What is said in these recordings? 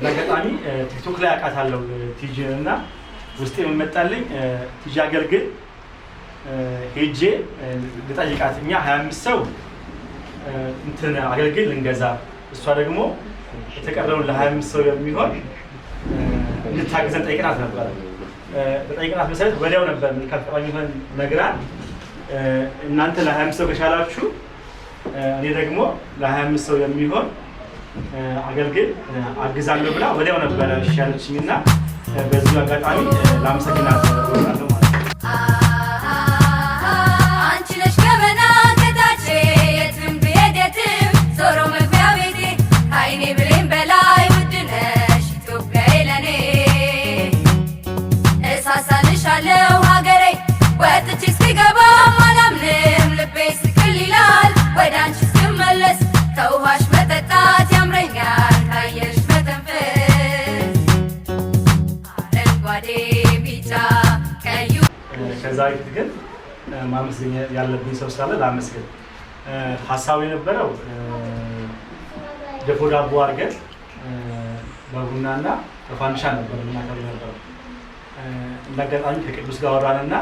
በአጋጣሚ ቲክቶክ ላይ አውቃታለሁ ቲጂን እና ውስጤ የመጣልኝ ቲጂ አገልግል ሄጄ ልጠይቃት እኛ 25 ሰው እንትን አገልግል ልንገዛ እሷ ደግሞ የተቀረውን ለ25 ሰው የሚሆን እንድታግዘን ጠይቀናት ነበር። በጠይቀናት መሰረት ወዲያው ነበር መልካም ፈቃደኛ ሆነን ነግራን እናንተ ለ25 ሰው ከቻላችሁ እኔ ደግሞ ለ25 ሰው የሚሆን አገልግል አግዛለሁ ብላ ወዲያው ነበር እሺ ያለችኝና በዚህ አጋጣሚ ላመሰግናት እወዳለሁ ማለት ነው። አንቺ ነሽ ገበና ከታች የትም ብሄድ የትም ዞሮ መግቢያ ቤቴ ከዓይኔ ብሌን በላይ ውድ ነሽ ኢትዮጵያዬ ለኔ እሳሳልሻለሁ ሀገሬ ወጥቼ እስክገባም አላምንም ልቤ ስቅል ይላል ወደ አንቺ እስክመለስ ከውሃሽ መጠጣት ያምረኛል ካየሽ መተንፈስ አረንጓዴ ቢጫ ቀዩ ከዛ በፊት ግን ማመስገን ያለብኝ ሰው ስላለ ላመስገን። ሀሳቡ የነበረው ድፎ ዳቦ አድርገን በቡናና በፋንዲሻ ነበር የምናከብር ነበረው። እንዳጋጣሚ ከቅዱስ ጋር አወራንና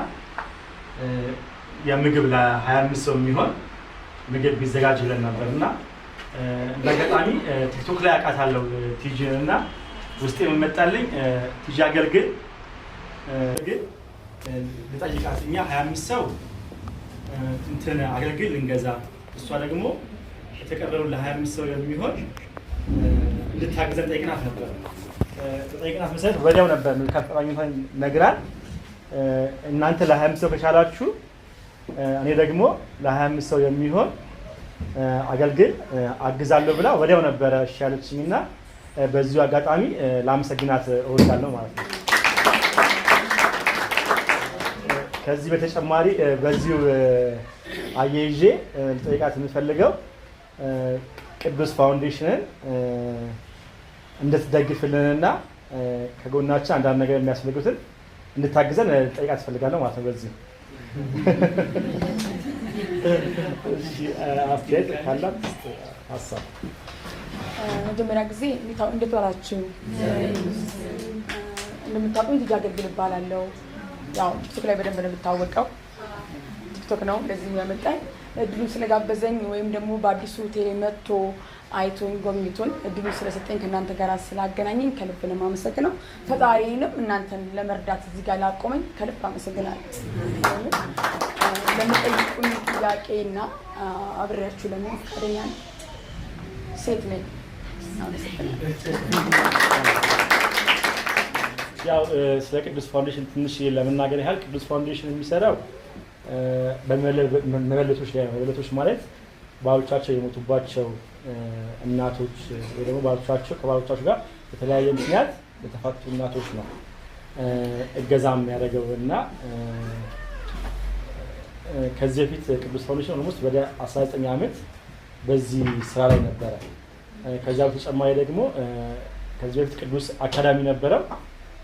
የምግብ ለ25 ሰው የሚሆን ምግብ ቢዘጋጅ ብለን ነበርና እንዳጋጣሚ ቲክቶክ ላይ አውቃታለሁ ቲጂን እና ውስጤ የመጣልኝ ቲጂ አገልግል ልጠይቃት እኛ 25 ሰው እንትን አገልግል ልንገዛ እሷ ደግሞ የተቀረውን ለ25 ሰው የሚሆን እንድታግዘን ጠይቀናት ነበር። በጠይቀናት መሰረት ወዲያው ነበር መልካም ፈቃደኛ ሆነን ነግራን እናንተ ለ25 ሰው ከቻላችሁ እኔ ደግሞ ለ25 ሰው የሚሆን አገልግል አግዛለሁ ብላ ወዲያው ነበረ እሺ ያለችኝና በዚሁ አጋጣሚ ላመሰግናት እወዳለሁ ማለት ነው። ከዚህ በተጨማሪ በዚሁ አያይዤ ልጠይቃት የምፈልገው ቅዱስ ፋውንዴሽንን እንድትደግፍልንና ከጎናችን አንዳንድ ነገር የሚያስፈልጉትን እንድታግዘን ልጠይቃት እፈልጋለሁ ማለት ነው። በዚህ አስተያየት ካላት ሀሳብ መጀመሪያ ጊዜ እንዴት ዋላችሁ? እንደምታውቁኝ ቲጂ አገልግል እባላለሁ። ያው ቲክቶክ ላይ በደንብ ነው የምታወቀው። ቲክቶክ ነው እንደዚህ የሚያመጣኝ። እድሉን ስለጋበዘኝ ወይም ደግሞ በአዲሱ ሆቴል መጥቶ አይቶኝ ጎብኝቶኝ እድሉን ስለሰጠኝ ከእናንተ ጋር ስላገናኘኝ ከልብ ነው የማመሰግነው። ፈጣሪንም እናንተን ለመርዳት እዚህ ጋር ላቆመኝ ከልብ አመሰግናለሁ። ለምጠይቁኝ ጥያቄና አብሬያችሁ ለመሆን ፈቃደኛ ነኝ። ሴት ነኝ። ያው ስለ ቅዱስ ፋውንዴሽን ትንሽ ለመናገር ያህል ቅዱስ ፋውንዴሽን የሚሰራው በመበለቶች ላይ ነው። መበለቶች ማለት ባሎቻቸው የሞቱባቸው እናቶች ወይ ደግሞ ከባሎቻቸው ጋር በተለያየ ምክንያት የተፋቱ እናቶች ነው እገዛ የሚያደርገው እና ከዚህ በፊት ቅዱስ ፋውንዴሽን ኦልሞስት ወደ 19 ዓመት በዚህ ስራ ላይ ነበረ። ከዛ በተጨማሪ ደግሞ ከዚህ በፊት ቅዱስ አካዳሚ ነበረው።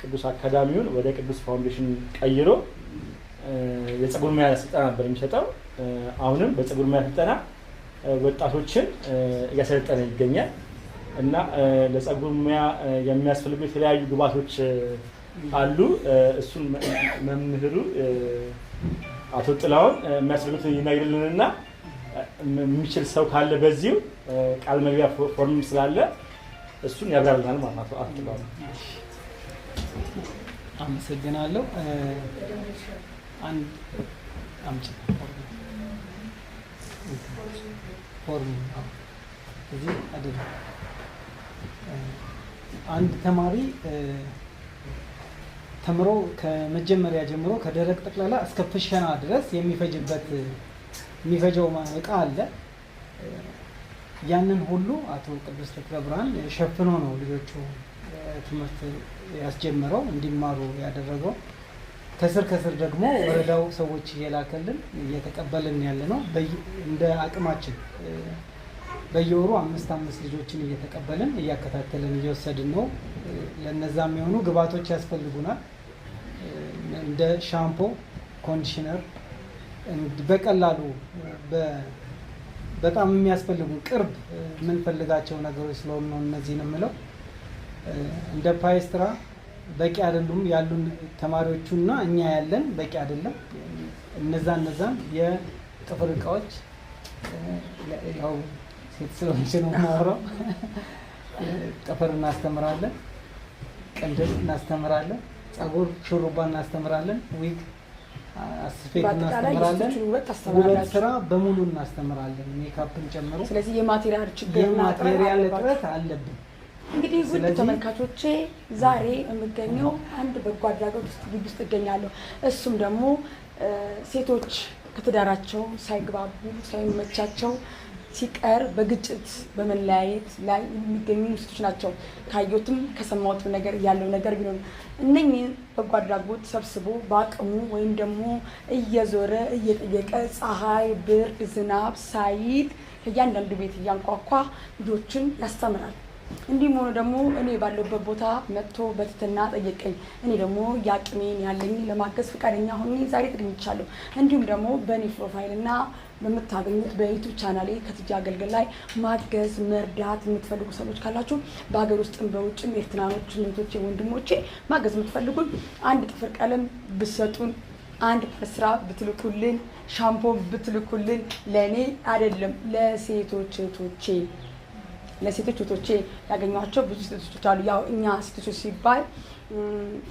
ቅዱስ አካዳሚውን ወደ ቅዱስ ፋውንዴሽን ቀይሮ የፀጉር ሙያ ስልጠና ነበር የሚሰጠው። አሁንም በፀጉር ሙያ ስልጠና ወጣቶችን እያሰለጠነ ይገኛል እና ለፀጉር ሙያ የሚያስፈልጉ የተለያዩ ግብዓቶች አሉ። እሱን መምህሩ አቶ ጥላውን የሚያስፈልጉትን ይነግርልንና የሚችል ሰው ካለ በዚሁ ቃል መግቢያ ፎርም ስላለ እሱን ያብራራልናል ማለት ነው። አቶ ጥላውን አመሰግናለሁ። አንድ አምጪ ፎርም እዚህ አይደል? አንድ ተማሪ ተምሮ ከመጀመሪያ ጀምሮ ከደረቅ ጠቅላላ እስከ ፍሸና ድረስ የሚፈጀው እቃ አለ። ያንን ሁሉ አቶ ቅዱስ ተክለ ብርሃን ሸፍኖ ነው ልጆቹ ትምህርት ያስጀመረው እንዲማሩ ያደረገው። ከስር ደግሞ ወረዳው ሰዎች እየላከልን እየተቀበልን ያለ ነው። እንደ አቅማችን በየወሩ 5 ልጆችን እየተቀበልን እያከታተልን እየወሰድን ነው። ለነዛ የሚሆኑ ግብዓቶች ያስፈልጉናል። እንደ ሻምፖ፣ ኮንዲሽነር በቀላሉ በጣም የሚያስፈልጉ ቅርብ የምንፈልጋቸው ነገሮች ስለሆኑ ነው እነዚህን የምለው። እንደ ፓይስትራ በቂ አይደሉም ያሉን ተማሪዎቹና እኛ ያለን በቂ አይደለም። እነዛን የጥፍር እቃዎች ያው ሴት ስለሆነች ነው የማወራው። ጥፍር እናስተምራለን፣ ቅንድብ እናስተምራለን፣ ፀጉር ሹሩባ እናስተምራለን፣ ዊግ አስፌት እናስተምራለን፣ ውበት ስራ በሙሉ እናስተምራለን፣ ሜካፕን ጨምሮ። ስለዚህ የማቴሪያል እጥረት አለብን። እንግዲህ ውድ ተመልካቾቼ ዛሬ የምገኘው አንድ በጎ አድራጎት ውስጥ እገኛለሁ። እሱም ደግሞ ሴቶች ከትዳራቸው ሳይግባቡ ሳይመቻቸው ሲቀር በግጭት በመለያየት ላይ የሚገኙ ሴቶች ናቸው። ካየሁትም ከሰማሁት ነገር ያለው ነገር ቢሆን እነኚህን በጎ አድራጎት ሰብስቦ በአቅሙ ወይም ደግሞ እየዞረ እየጠየቀ ፀሐይ፣ ብርድ፣ ዝናብ ሳይል ከእያንዳንዱ ቤት እያንኳኳ ልጆችን ያስተምራል። እንዲሁም ሆኖ ደግሞ እኔ ባለበት ቦታ መጥቶ በትህትና ጠየቀኝ። እኔ ደግሞ የአቅሜን ያለኝ ለማገዝ ፈቃደኛ ሆኜ ዛሬ ተገኝቻለሁ። እንዲሁም ደግሞ በእኔ ፕሮፋይል እና በምታገኙት በዩቱብ ቻናሌ ከትጂ አገልግል ላይ ማገዝ መርዳት የምትፈልጉ ሰዎች ካላችሁ በሀገር ውስጥም በውጭም ኤርትራኖች፣ እህቶቼ፣ ወንድሞቼ ማገዝ የምትፈልጉን አንድ ጥፍር ቀለም ብትሰጡን፣ አንድ ስራ ብትልኩልን፣ ሻምፖ ብትልኩልን ለእኔ አይደለም ለሴቶች እህቶቼ ያገኟቸው ብዙ ሴቶች አሉ። ያው እኛ ሴቶች ሲባል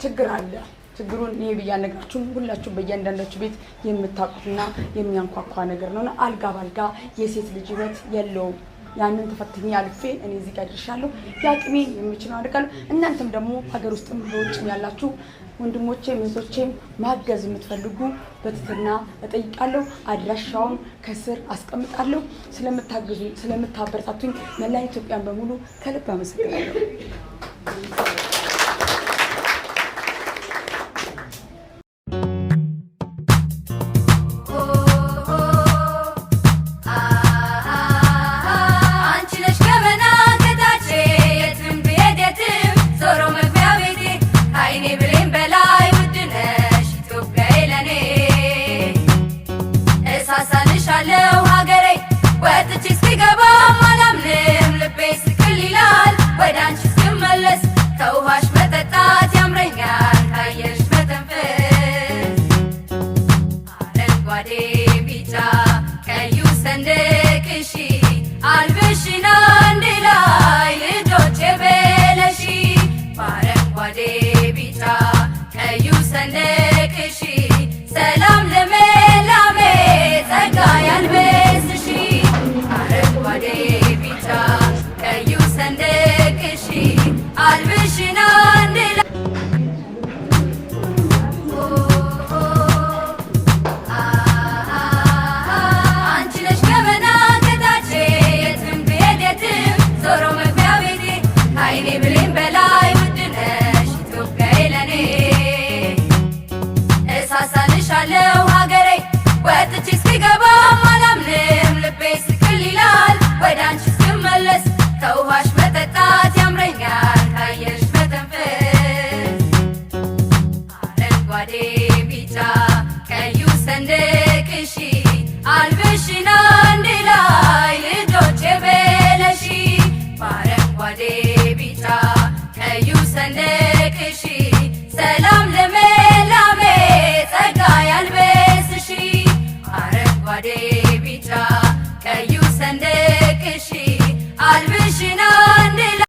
ችግር አለ። ችግሩን ይሄ ብያነግራችሁም ሁላችሁ በእያንዳንዳችሁ ቤት የምታውቁትና የሚያንኳኳ ነገር ነውና አልጋ ባልጋ የሴት ልጅ ህይወት የለውም። ያንን ተፈትኜ አልፌ እኔ እዚህ ጋር ደርሻለሁ። የአቅሜን የምችለው አድርጋለሁ። እናንተም ደግሞ ሀገር ውስጥም በውጭም ያላችሁ ወንድሞቼም እህቶቼም ማገዝ የምትፈልጉ በትህትና እጠይቃለሁ። አድራሻውን ከስር አስቀምጣለሁ። ስለምታግዙ ስለምታበረታቱኝ መላ ኢትዮጵያን በሙሉ ከልብ አመሰግናለሁ። Sunday.